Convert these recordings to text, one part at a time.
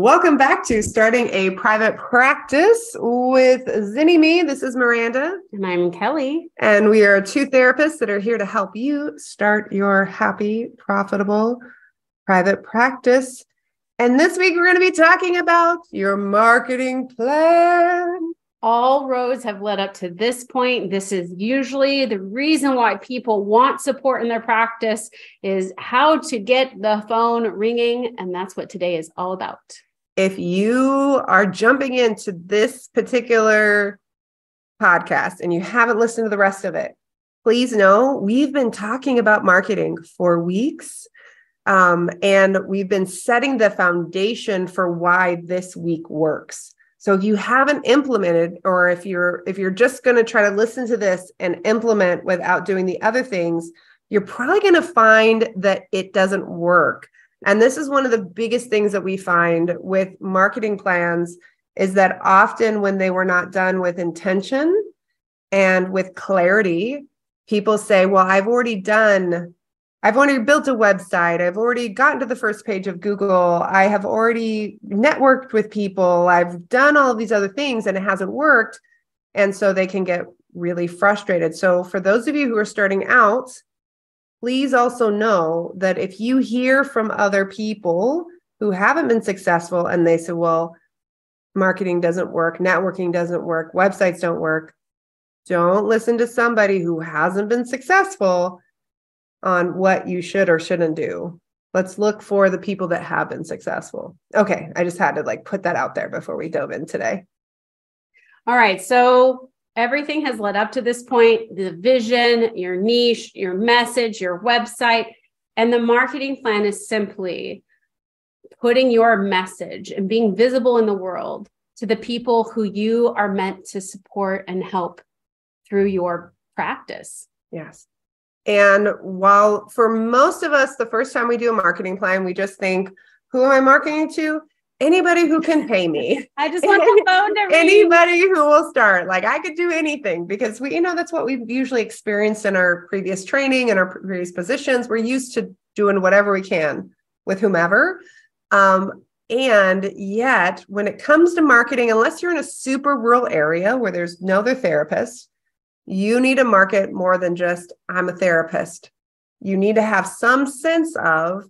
Welcome back to Starting a Private Practice with Zinni Me. This is Miranda. And I'm Kelly. And we are two therapists that are here to help you start your happy, profitable private practice. And this week we're going to be talking about your marketing plan. All roads have led up to this point. This is usually the reason why people want support in their practice is how to get the phone ringing. And that's what today is all about. If you are jumping into this particular podcast and you haven't listened to the rest of it, please know we've been talking about marketing for weeks. And we've been setting the foundation for why this week works. So if you haven't implemented, or if you're just going to try to listen to this and implement without doing the other things, you're probably going to find that it doesn't work. And this is one of the biggest things that we find with marketing plans is that often when they were not done with intention and with clarity, people say, well, I've already built a website. I've already gotten to the first page of Google. I have already networked with people. I've done all of these other things and it hasn't worked. And so they can get really frustrated. So for those of you who are starting out, please also know that if you hear from other people who haven't been successful and they say, well, marketing doesn't work, networking doesn't work, websites don't work, don't listen to somebody who hasn't been successful on what you should or shouldn't do. Let's look for the people that have been successful. Okay, I just had to put that out there before we dove in today. All right, so everything has led up to this point, the vision, your niche, your message, your website, and the marketing plan is simply putting your message and being visible in the world to the people who you are meant to support and help through your practice. Yes. And while for most of us, the first time we do a marketing plan, we just think, who am I marketing to? Anybody who can pay me. I just want the phone to ring. Anybody who will start. I could do anything because that's what we've usually experienced in our previous training and our previous positions. We're used to doing whatever we can with whomever. And yet when it comes to marketing, unless you're in a super rural area where there's no other therapist, you need to market more than just, I'm a therapist. You need to have some sense of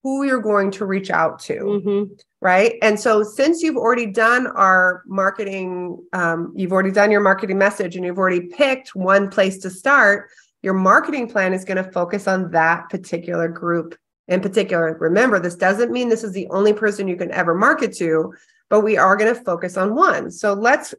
who you're going to reach out to, right? And so since you've already done our marketing, you've already done your marketing message and you've already picked one place to start, your marketing plan is going to focus on that particular group in particular. Remember, this doesn't mean this is the only person you can ever market to, but we are going to focus on one. So let's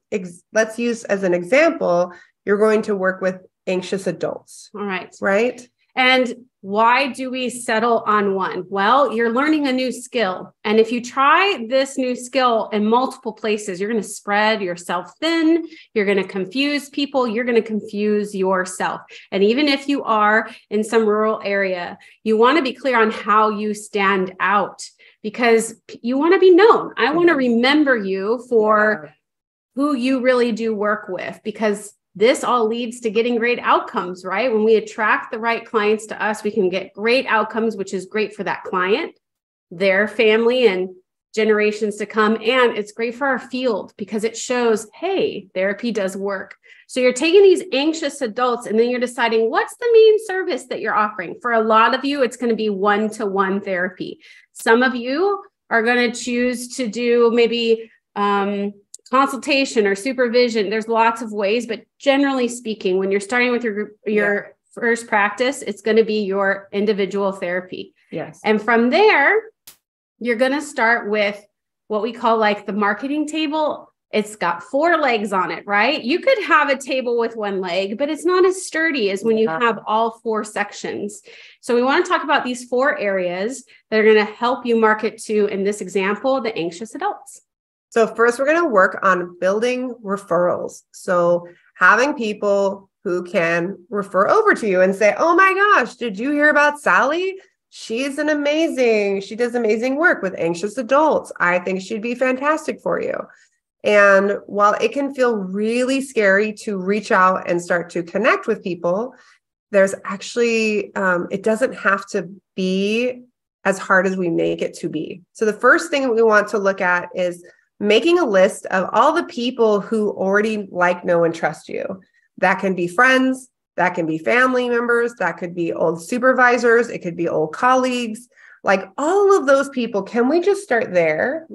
use as an example, you're going to work with anxious adults. All right. Right? And why do we settle on one? Well, you're learning a new skill. And if you try this new skill in multiple places, you're going to spread yourself thin. You're going to confuse people. You're going to confuse yourself. And even if you are in some rural area, you want to be clear on how you stand out because you want to be known. I want to remember you for who you really do work with because this all leads to getting great outcomes, right? When we attract the right clients to us, we can get great outcomes, which is great for that client, their family, and generations to come. And it's great for our field because it shows, hey, therapy does work. So you're taking these anxious adults and then you're deciding what's the main service that you're offering. For a lot of you, it's going to be one-to-one therapy. Some of you are going to choose to do maybe consultation or supervision. There's lots of ways, but generally speaking, when you're starting with your first practice, it's going to be your individual therapy. Yes. And from there, you're going to start with what we call the marketing table. It's got 4 legs on it, right? You could have a table with 1 leg, but it's not as sturdy as when you have all 4 sections. So we want to talk about these 4 areas that are going to help you market to, in this example, the anxious adults. So first, we're going to work on building referrals. So having people who can refer over to you and say, oh my gosh, did you hear about Sally? She does amazing work with anxious adults. I think she'd be fantastic for you. And while it can feel really scary to reach out and start to connect with people, there's actually, it doesn't have to be as hard as we make it to be. So the first thing that we want to look at is making a list of all the people who already like, know, and trust you. That can be friends, that can be family members, that could be old supervisors, it could be old colleagues, like all of those people. Can we just start there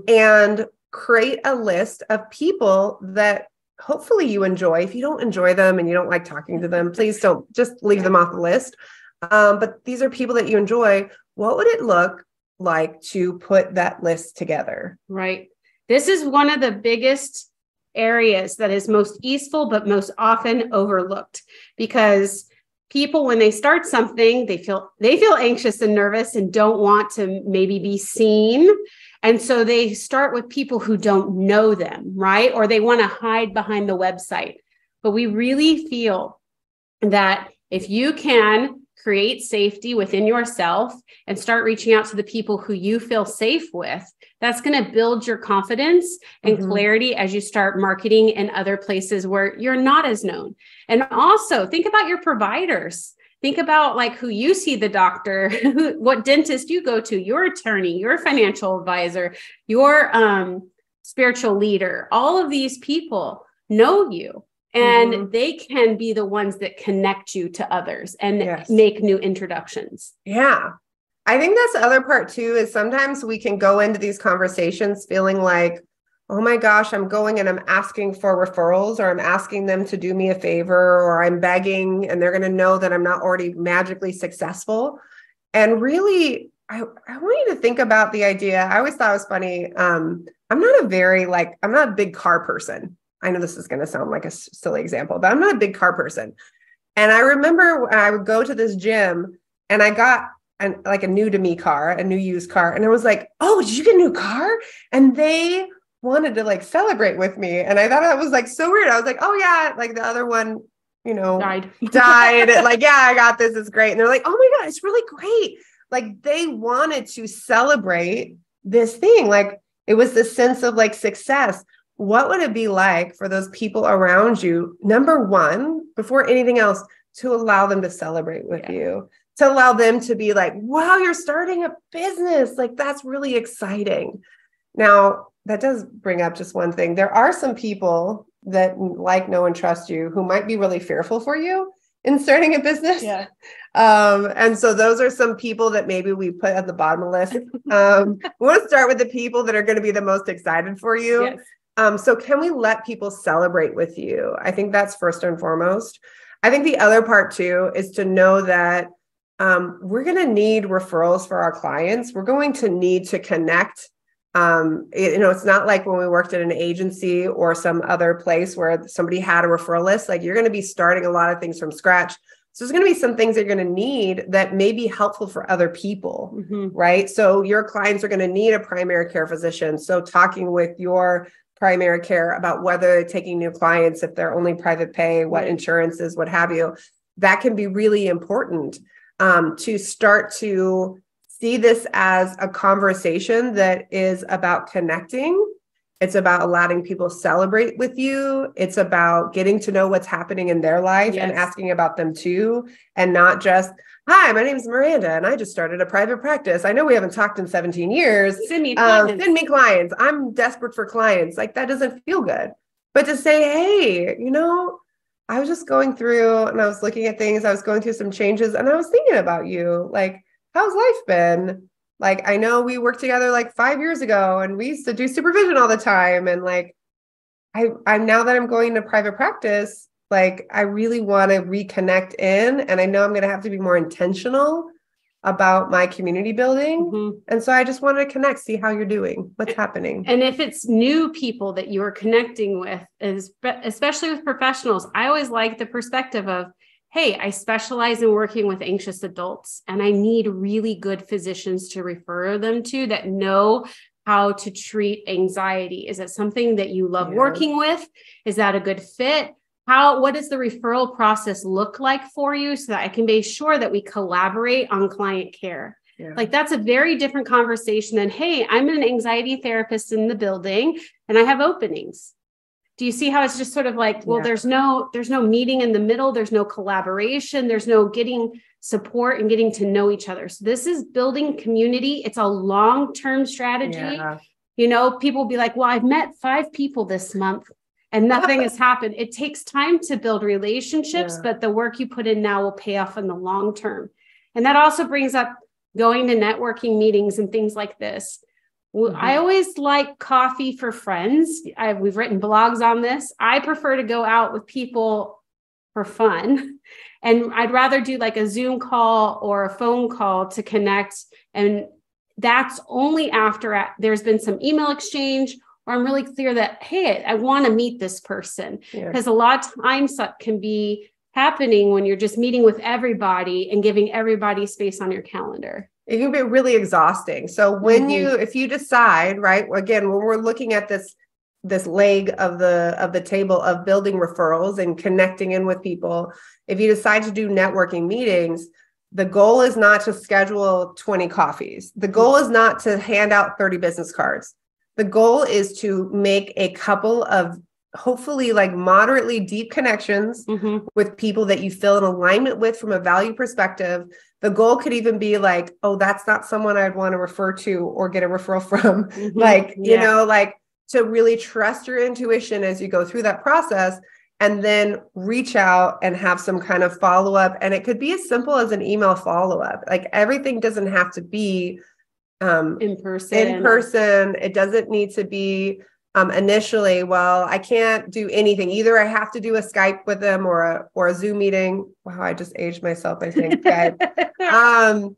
and create a list of people that hopefully you enjoy? If you don't enjoy them and you don't like talking to them, please don't just leave them off the list. But these are people that you enjoy. What would it look like to put that list together? Right. This is one of the biggest areas that is most easeful, but most often overlooked, because people, when they start something, they feel anxious and nervous and don't want to maybe be seen. And so they start with people who don't know them, right? Or they want to hide behind the website. But we really feel that if you can create safety within yourself and start reaching out to the people who you feel safe with, that's going to build your confidence and clarity as you start marketing in other places where you're not as known. And also think about your providers. Think about like who you see the doctor, what dentist you go to, your attorney, your financial advisor, your spiritual leader. All of these people know you. And they can be the ones that connect you to others and make new introductions. Yeah. I think that's the other part too, is sometimes we can go into these conversations feeling like, oh my gosh, I'm going and I'm asking for referrals, or I'm asking them to do me a favor, or I'm begging and they're going to know that I'm not already magically successful. And really, I want you to think about the idea. I always thought it was funny. I'm not a big car person. I know this is going to sound like a silly example, but I'm not a big car person. And I remember when I would go to this gym and I got a new to me car, a new used car. And I was like, oh, did you get a new car? And they wanted to like celebrate with me. And I thought that was like so weird. I was like, oh yeah, like the other one, died. Like, yeah, I got this. It's great. And they're like, oh my God, it's really great. Like they wanted to celebrate this thing. Like it was this sense of like success. What would it be like for those people around you, number one, before anything else, to allow them to celebrate with you, to allow them to be like, wow, you're starting a business. Like, that's really exciting. Now, that does bring up just one thing. There are some people that like, know, and trust you who might be really fearful for you in starting a business. Yeah. And so those are some people that maybe we put at the bottom of the list. We want to start with the people that are going to be the most excited for you. Yes. So can we let people celebrate with you? I think that's first and foremost. I think the other part too is to know that we're going to need referrals for our clients. We're going to need to connect. It's not like when we worked at an agency or some other place where somebody had a referral list. Like you're going to be starting a lot of things from scratch. So there's going to be some things that you're going to need that may be helpful for other people, right? So your clients are going to need a primary care physician. So talking with your primary care about whether they're taking new clients, if they're only private pay, what insurances, what have you, that can be really important to start to see this as a conversation that is about connecting. It's about allowing people celebrate with you. It's about getting to know what's happening in their life and asking about them too, and not just, hi, my name is Miranda and I just started a private practice. I know we haven't talked in 17 years. Send me clients. I'm desperate for clients. Like that doesn't feel good. But to say, hey, I was just going through and I was looking at things. I was going through some changes and I was thinking about you. Like, how's life been? Like, I know we worked together like 5 years ago and we used to do supervision all the time. And like, I'm now that I'm going to private practice, like I really want to reconnect in, and I know I'm going to have to be more intentional about my community building. And so I just want to connect, see how you're doing, what's happening. And if it's new people that you are connecting with, especially with professionals, I always like the perspective of, hey, I specialize in working with anxious adults and I need really good physicians to refer them to that know how to treat anxiety. Is it something that you love working with? Is that a good fit? What does the referral process look like for you so that I can be sure that we collaborate on client care? Like that's a very different conversation than, hey, I'm an anxiety therapist in the building and I have openings. Do you see how it's just sort of like, well, there's no meeting in the middle. There's no collaboration. There's no getting support and getting to know each other. So this is building community. It's a long-term strategy. Yeah. You know, people will be like, well, I've met 5 people this month and nothing has happened. It takes time to build relationships, but the work you put in now will pay off in the long term. And that also brings up going to networking meetings and things like this. I always like coffee for friends. We've written blogs on this. I prefer to go out with people for fun. And I'd rather do like a Zoom call or a phone call to connect. And that's only after there's been some email exchange, or I'm really clear that, hey, I want to meet this person. Because a lot of times that can be happening when you're just meeting with everybody and giving everybody space on your calendar. It can be really exhausting. So when if you decide, right, again, when we're looking at this leg of the table of building referrals and connecting in with people, if you decide to do networking meetings, the goal is not to schedule 20 coffees. The goal is not to hand out 30 business cards. The goal is to make a couple of hopefully like moderately deep connections with people that you feel in alignment with from a value perspective. The goal could even be like, oh, that's not someone I'd want to refer to or get a referral from. Like, you know, like to really trust your intuition as you go through that process, and then reach out and have some kind of follow-up. And it could be as simple as an email follow-up. Like everything doesn't have to be in person. It doesn't need to be initially, well, I can't do anything. Either I have to do a Skype with them or a Zoom meeting. Wow, I just aged myself, I think. I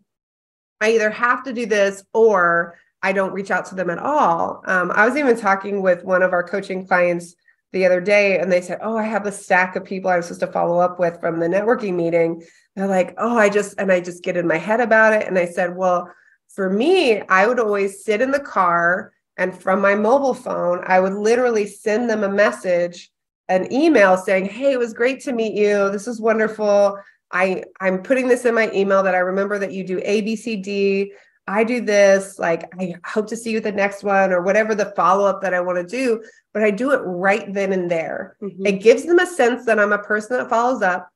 either have to do this or I don't reach out to them at all. I was even talking with one of our coaching clients the other day, and they said, oh, I have a stack of people I was supposed to follow up with from the networking meeting. They're like, oh, I just get in my head about it. And I said, well, for me, I would always sit in the car, and from my mobile phone, I would literally send them a message, an email saying, hey, it was great to meet you. This is wonderful. I'm putting this in my email that I remember that you do A, B, C, D. I do this. Like, I hope to see you at the next one, or whatever the follow-up that I want to do. But I do it right then and there. It gives them a sense that I'm a person that follows up.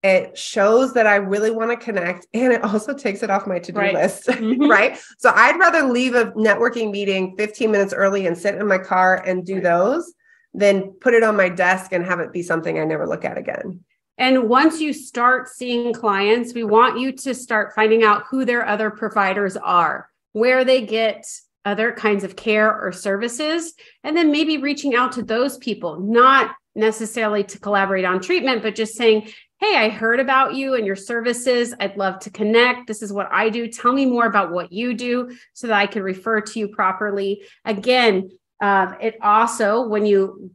It shows that I really want to connect, and it also takes it off my to-do list, right? So I'd rather leave a networking meeting 15 minutes early and sit in my car and do those than put it on my desk and have it be something I never look at again. And once you start seeing clients, we want you to start finding out who their other providers are, where they get other kinds of care or services, and then maybe reaching out to those people, not necessarily to collaborate on treatment, but just saying, hey, I heard about you and your services. I'd love to connect. This is what I do. Tell me more about what you do so that I can refer to you properly. Again, it also, when you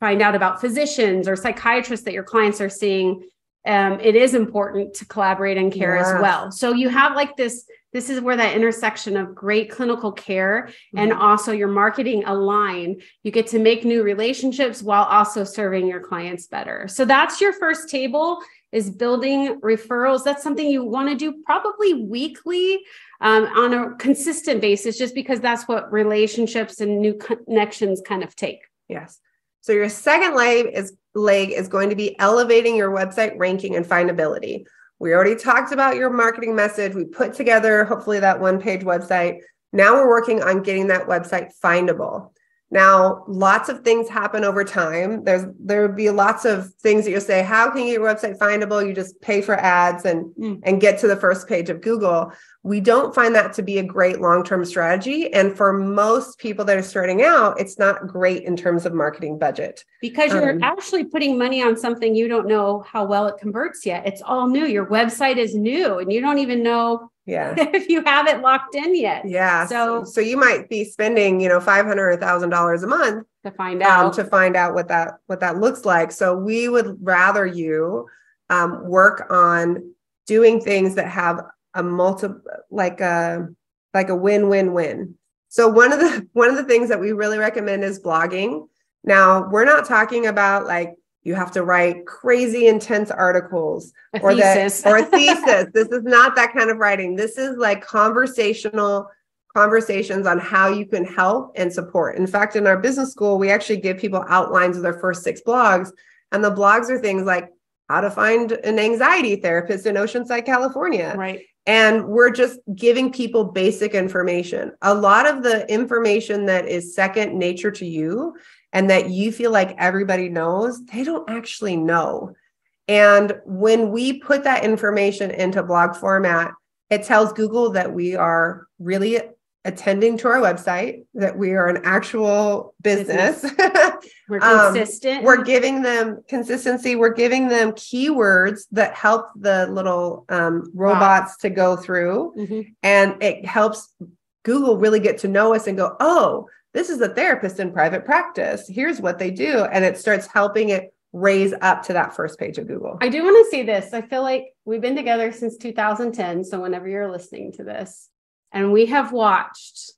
find out about physicians or psychiatrists that your clients are seeing, it is important to collaborate and care as well. So you have like this is where that intersection of great clinical care and also your marketing align. You get to make new relationships while also serving your clients better. So that's your first table, is building referrals. That's something you want to do probably weekly on a consistent basis, just because that's what relationships and new connections kind of take. Yes. So your second leg is going to be elevating your website ranking and findability. We already talked about your marketing message. We put together, hopefully, that one-page website. Now we're working on getting that website findable. Now, lots of things happen over time. There would be lots of things that you'll say, how can you get your website findable? You just pay for ads and get to the first page of Google. We don't find that to be a great long-term strategy. And for most people that are starting out, it's not great in terms of marketing budget. Because you're actually putting money on something you don't know how well it converts yet. It's all new. Your website is new and you don't even know if you have it locked in yet. Yeah. So you might be spending, $500 or $1,000 a month to find out what that looks like. So we would rather you work on doing things that have a like a win-win-win. So one of the things that we really recommend is blogging. Now, we're not talking about like you have to write crazy intense articles or a thesis. This is not that kind of writing. This is like conversations on how you can help and support. In fact, in our business school, we actually give people outlines of their first 6 blogs. And the blogs are things like, how to find an anxiety therapist in Oceanside, California. Right. And we're just giving people basic information. A lot of the information that is second nature to you and that you feel like everybody knows, they don't actually know. And when we put that information into blog format, it tells Google that we are really attending to our website, that we are an actual business. We're consistent. We're giving them consistency. We're giving them keywords that help the little robots to go through. Mm-hmm. And it helps Google really get to know us and go, oh, this is a therapist in private practice. Here's what they do. And it starts helping it raise up to that first page of Google. I do want to say this. I feel like we've been together since 2010. So whenever you're listening to this, and we have watched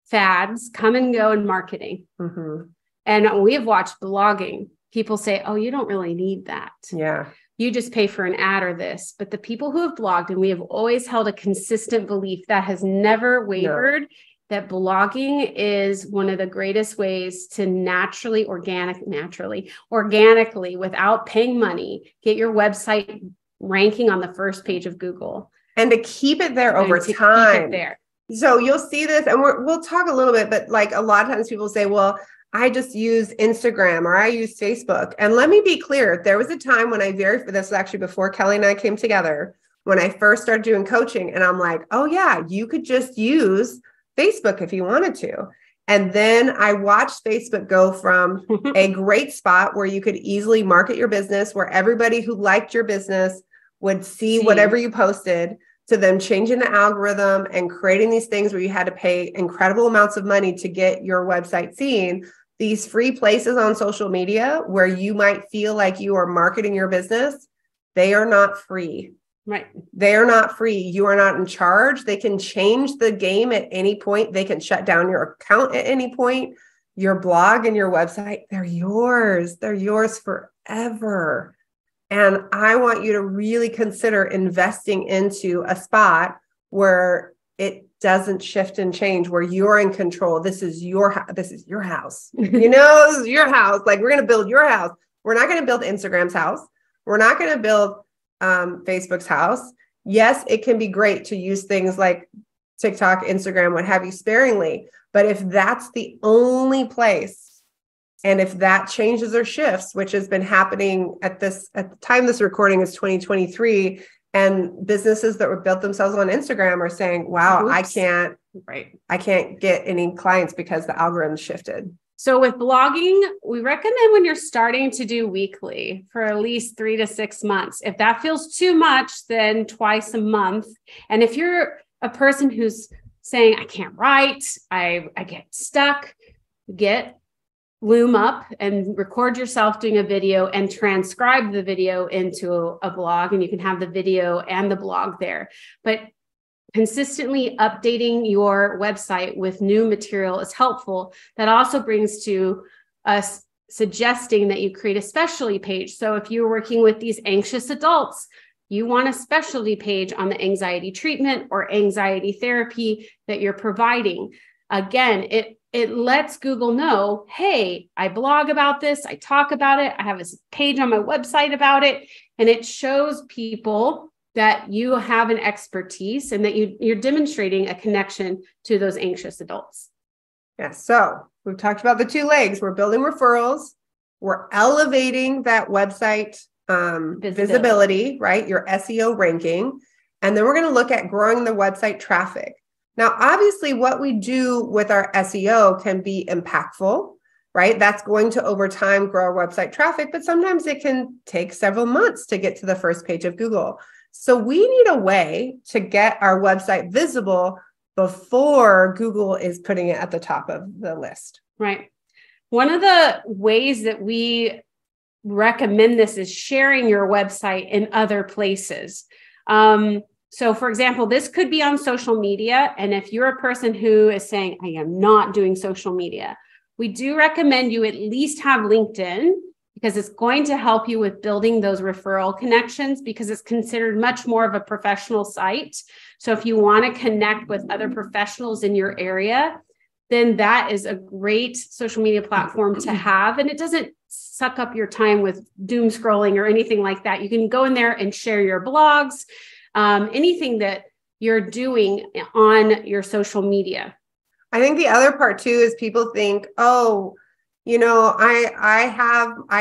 fads come and go in marketing. Mm-hmm. And we have watched blogging. People say, oh, you don't really need that. Yeah. You just pay for an ad or this. But the people who have blogged, and we have always held a consistent belief that has never wavered, that blogging is one of the greatest ways to organically, without paying money, get your website ranking on the first page of Google. And to keep it there over time. So you'll see this, and we'll talk a little bit, but like a lot of times people say, well, I just use Instagram or I use Facebook. And let me be clear. There was a time when this was actually before Kelly and I came together, when I first started doing coaching, and I'm like, oh yeah, you could just use Facebook if you wanted to. And then I watched Facebook go from a great spot where you could easily market your business, where everybody who liked your business would see whatever you posted, to them changing the algorithm and creating these things where you had to pay incredible amounts of money to get your website seen. These free places on social media where you might feel like you are marketing your business, they are not free. Right. They are not free. You are not in charge. They can change the game at any point. They can shut down your account at any point. Your blog and your website, they're yours. They're yours forever. And I want you to really consider investing into a spot where it doesn't shift and change, where you're in control. This is your house. This is your house. This is your house. Like, we're going to build your house. We're not going to build Instagram's house. We're not going to build Facebook's house. Yes, it can be great to use things like TikTok, Instagram, what have you, sparingly. But if that's the only place, and if that changes or shifts, which has been happening at the time this recording is 2023, and businesses that were built themselves on Instagram are saying, wow, I can't get any clients because the algorithm shifted. So with blogging, we recommend when you're starting to do weekly for at least 3 to 6 months. If that feels too much, then twice a month. And if you're a person who's saying, I can't write, I get stuck, Loom up and record yourself doing a video and transcribe the video into a blog, and you can have the video and the blog there. But consistently updating your website with new material is helpful. That also brings to us suggesting that you create a specialty page. So if you're working with these anxious adults, you want a specialty page on the anxiety treatment or anxiety therapy that you're providing. Again, it lets Google know, hey, I blog about this, I talk about it, I have a page on my website about it, and it shows people that you have an expertise and that you're demonstrating a connection to those anxious adults. Yeah, so we've talked about the 2 legs. We're building referrals, we're elevating that website visibility, right? Your SEO ranking, and then we're going to look at growing the website traffic. Now, obviously, what we do with our SEO can be impactful, right? That's going to, over time, grow our website traffic, but sometimes it can take several months to get to the first page of Google. So we need a way to get our website visible before Google is putting it at the top of the list. Right. One of the ways that we recommend this is sharing your website in other places. So for example, this could be on social media. And if you're a person who is saying, I am not doing social media, we do recommend you at least have LinkedIn, because it's going to help you with building those referral connections, because it's considered much more of a professional site. So if you want to connect with other professionals in your area, then that is a great social media platform to have. And it doesn't suck up your time with doom scrolling or anything like that. You can go in there and share your blogs, anything that you're doing on your social media. I think the other part too is people think, oh, I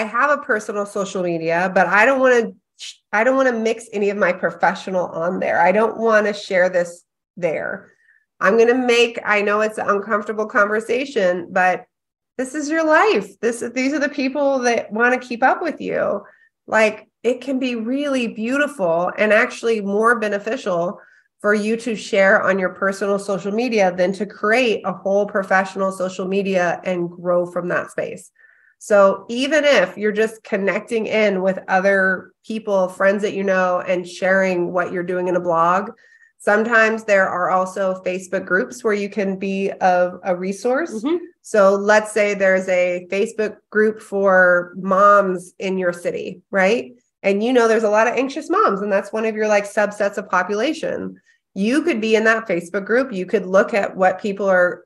have a personal social media, but I don't want to mix any of my professional on there. I don't want to share this there. I know it's an uncomfortable conversation, but this is your life. These are the people that want to keep up with you. Like, it can be really beautiful and actually more beneficial for you to share on your personal social media than to create a whole professional social media and grow from that space. So even if you're just connecting in with other people, friends that you know, and sharing what you're doing in a blog, sometimes there are also Facebook groups where you can be a resource. Mm-hmm. So let's say there's a Facebook group for moms in your city, right? And there's a lot of anxious moms, and that's one of your like subsets of population. You could be in that Facebook group. You could look at what people are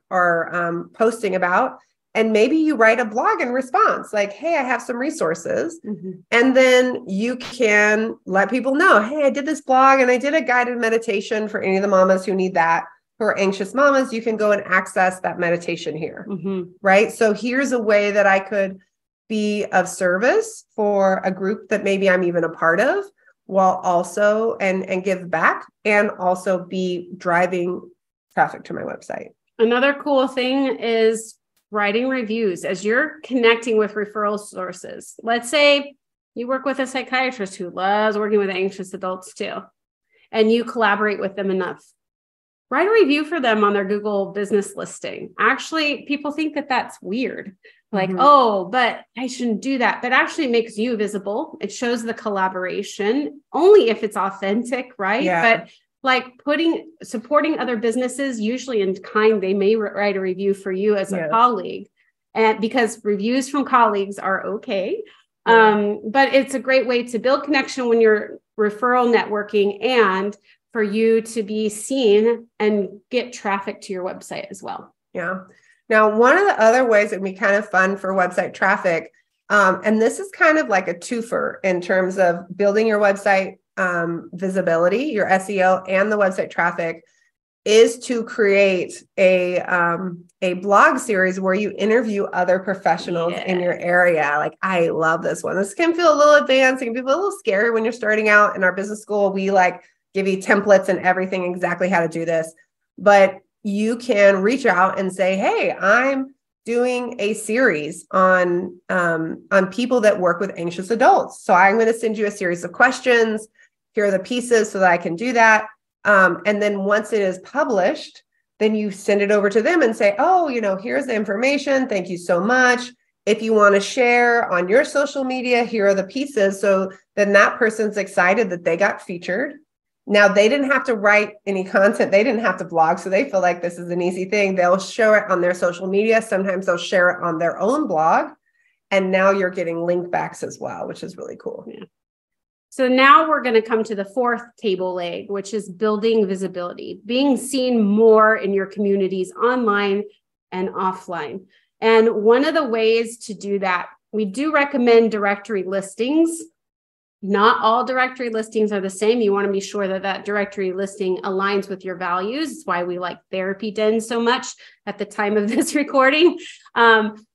posting about, and maybe you write a blog in response, like, hey, I have some resources. Mm-hmm. And then you can let people know, hey, I did this blog and I did a guided meditation for any of the mamas who need that, who are anxious mamas. You can go and access that meditation here, mm-hmm. right? So here's a way that I could be of service for a group that maybe I'm even a part of, while also and give back and also be driving traffic to my website. Another cool thing is writing reviews as you're connecting with referral sources. Let's say you work with a psychiatrist who loves working with anxious adults too, and you collaborate with them enough. Write a review for them on their Google business listing. Actually, people think that that's weird. Like, mm-hmm. oh, but I shouldn't do that. But actually it makes you visible. It shows the collaboration only if it's authentic, right? Yeah. But like supporting other businesses, usually in kind, they may write a review for you as a colleague. And because reviews from colleagues are okay. But it's a great way to build connection when you're referral networking and for you to be seen and get traffic to your website as well. Yeah. Now, one of the other ways that we kind of fund for website traffic, and this is kind of like a twofer in terms of building your website visibility, your SEO, and the website traffic, is to create a blog series where you interview other professionals in your area. Like, I love this one. This can feel a little advanced. It can feel a little scary when you're starting out. In our business school, we like give you templates and everything, exactly how to do this. But you can reach out and say, hey, I'm doing a series on people that work with anxious adults. So I'm going to send you a series of questions. Here are the pieces so that I can do that. And then once it is published, then you send it over to them and say, oh, here's the information. Thank you so much. If you want to share on your social media, here are the pieces. So then that person's excited that they got featured. Now, they didn't have to write any content. They didn't have to blog. So they feel like this is an easy thing. They'll share it on their social media. Sometimes they'll share it on their own blog. And now you're getting link backs as well, which is really cool. Yeah. So now we're going to come to the fourth table leg, which is building visibility, being seen more in your communities online and offline. And one of the ways to do that, we do recommend directory listings. Not all directory listings are the same. You want to be sure that that directory listing aligns with your values. That's why we like Therapy Den so much at the time of this recording.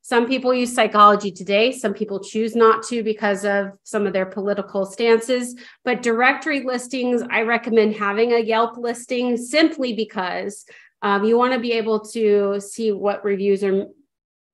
Some people use Psychology Today. Some people choose not to because of some of their political stances. But directory listings, I recommend having a Yelp listing simply because you want to be able to see what reviews are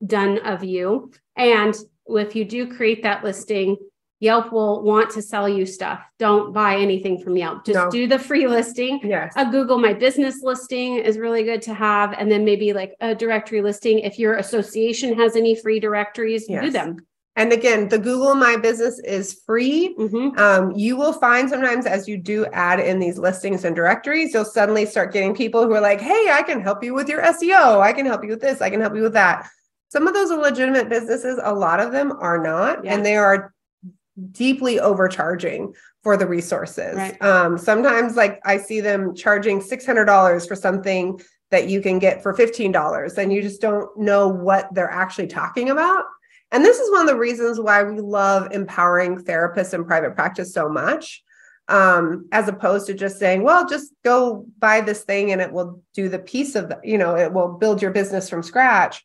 done of you. And if you do create that listing, Yelp will want to sell you stuff. Don't buy anything from Yelp. Just do the free listing. Yes. A Google My Business listing is really good to have. And then maybe like a directory listing. If your association has any free directories, do them. And again, the Google My Business is free. Mm-hmm. You will find sometimes as you do add in these listings and directories, you'll suddenly start getting people who are like, hey, I can help you with your SEO. I can help you with this. I can help you with that. Some of those are legitimate businesses. A lot of them are not. Yeah. And they are deeply overcharging for the resources. Right. Sometimes like I see them charging $600 for something that you can get for $15, and you just don't know what they're actually talking about. And this is one of the reasons why we love empowering therapists in private practice so much, as opposed to just saying, well, just go buy this thing and it will do the piece of the, it will build your business from scratch.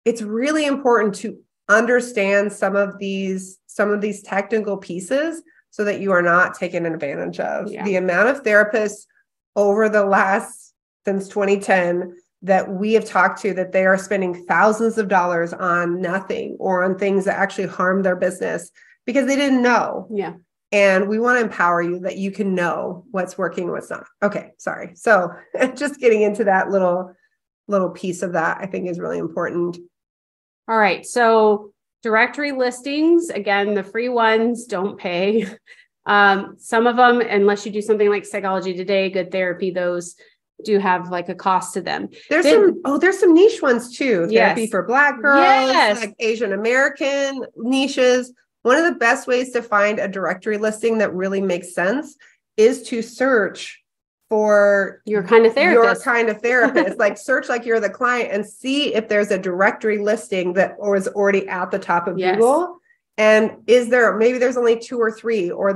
It's really important to understand some of these technical pieces so that you are not taken advantage of. Yeah. The amount of therapists over the last, since 2010, that we have talked to, that they are spending thousands of dollars on nothing or on things that actually harm their business because they didn't know. Yeah. And we want to empower you that you can know what's working and what's not. Okay, sorry. So just getting into that little piece of that, I think is really important. All right. So directory listings, again, the free ones don't pay. Some of them, unless you do something like Psychology Today, Good Therapy, those do have like a cost to them. There's some niche ones too. Therapy for Black girls, like Asian American niches. One of the best ways to find a directory listing that really makes sense is to search for your kind of therapist. Like search like you're the client and see if there's a directory listing that or is already at the top of Google. And maybe there's only 2 or 3, or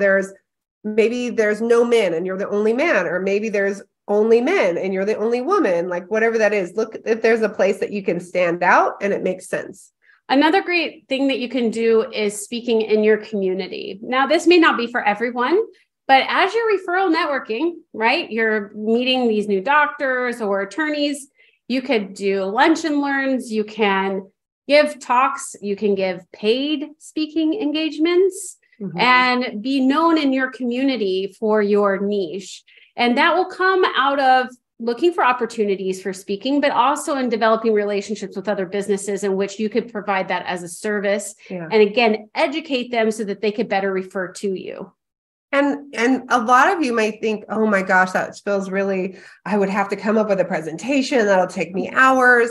maybe there's no men and you're the only man, or maybe there's only men and you're the only woman, like whatever that is. Look if there's a place that you can stand out and it makes sense. Another great thing that you can do is speaking in your community. Now, this may not be for everyone, but as you're referral networking, right, you're meeting these new doctors or attorneys, you could do lunch and learns, you can give talks, you can give paid speaking engagements, and be known in your community for your niche. And that will come out of looking for opportunities for speaking, but also in developing relationships with other businesses in which you could provide that as a service. Yeah. And again, educate them so that they could better refer to you. And a lot of you might think, oh my gosh, that feels really, I would have to come up with a presentation. That'll take me hours.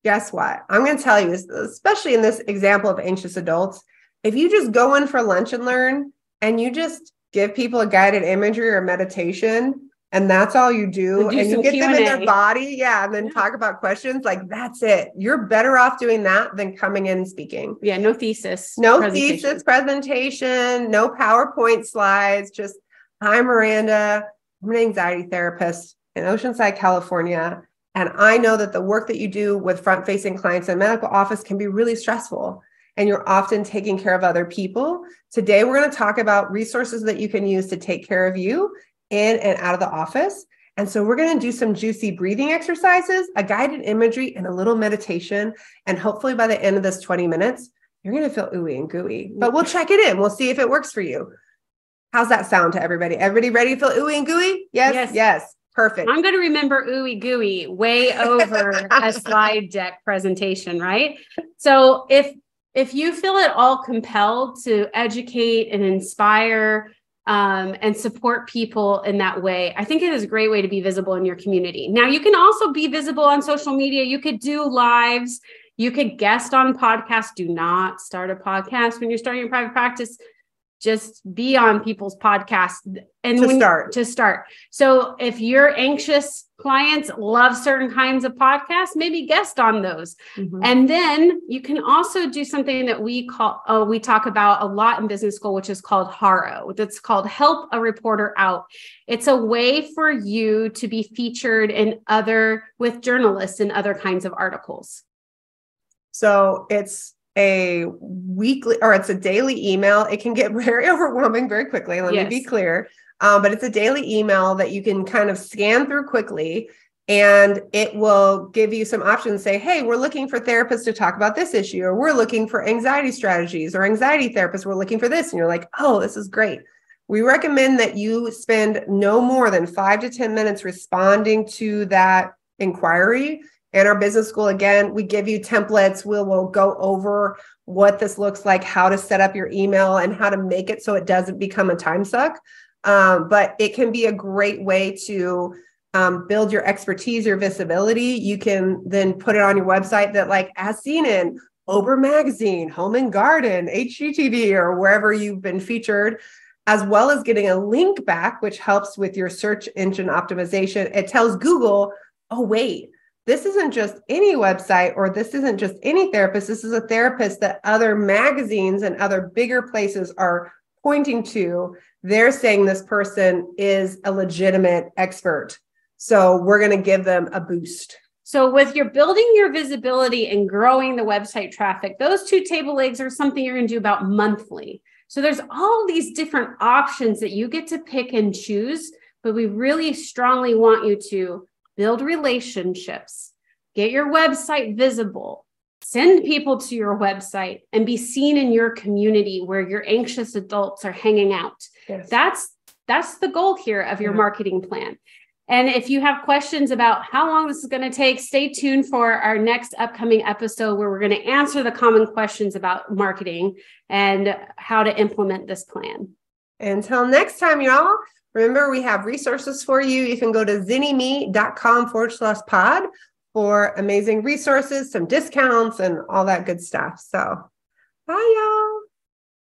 Guess what? I'm going to tell you, especially in this example of anxious adults, if you just go in for lunch and learn and you just give people a guided imagery or meditation, and that's all you do, and you get them in their body, and then talk about questions, like that's it. You're better off doing that than coming in and speaking. Yeah, no thesis. Thesis presentation, no PowerPoint slides, just, I'm Miranda, I'm an anxiety therapist in Oceanside, California, and I know that the work that you do with front-facing clients in a medical office can be really stressful, and you're often taking care of other people. Today, we're going to talk about resources that you can use to take care of you in and out of the office. And so we're going to do some juicy breathing exercises, a guided imagery, and a little meditation. And hopefully by the end of this 20 minutes, you're going to feel ooey and gooey, but we'll check it in. We'll see if it works for you. How's that sound to everybody? Everybody ready to feel ooey and gooey? Yes. Perfect. I'm going to remember ooey gooey way over a slide deck presentation, right? So if you feel at all compelled to educate and inspire and support people in that way, I think it is a great way to be visible in your community. Now, you can also be visible on social media. You could do lives. You could guest on podcasts. Do not start a podcast when you're starting your private practice. Just be on people's podcasts and to start. So if your anxious clients love certain kinds of podcasts, maybe guest on those. And then you can also do something that we talk about a lot in business school, which is called HARO. That's called Help a Reporter Out. It's a way for you to be featured with journalists in other kinds of articles. So it's a weekly, or it's a daily email. It can get very overwhelming very quickly. Let me be clear. But it's a daily email that you can kind of scan through quickly, and it will give you some options. Say, hey, we're looking for therapists to talk about this issue, or we're looking for anxiety strategies, or anxiety therapists, we're looking for this. And you're like, oh, this is great. We recommend that you spend no more than 5 to 10 minutes responding to that inquiry. In our business school, again, we give you templates. We'll go over what this looks like, how to set up your email, and how to make it so it doesn't become a time suck. But it can be a great way to build your expertise, your visibility. You can then put it on your website that, like, as seen in Ober Magazine, Home and Garden, HGTV, or wherever you've been featured, as well as getting a link back, which helps with your search engine optimization. It tells Google, oh, wait, this isn't just any website, or this isn't just any therapist. This is a therapist that other magazines and other bigger places are pointing to. They're saying this person is a legitimate expert. So we're going to give them a boost. So with your building your visibility and growing the website traffic, those 2 table legs are something you're going to do about monthly. So there's all these different options that you get to pick and choose, but we really strongly want you to build relationships, get your website visible, send people to your website, and be seen in your community where your anxious adults are hanging out. Yes. That's the goal here of your marketing plan. And if you have questions about how long this is going to take, stay tuned for our next upcoming episode where we're going to answer the common questions about marketing and how to implement this plan. Until next time, y'all, remember we have resources for you. You can go to zinnyme.com/pod for amazing resources, some discounts, and all that good stuff. So bye, y'all.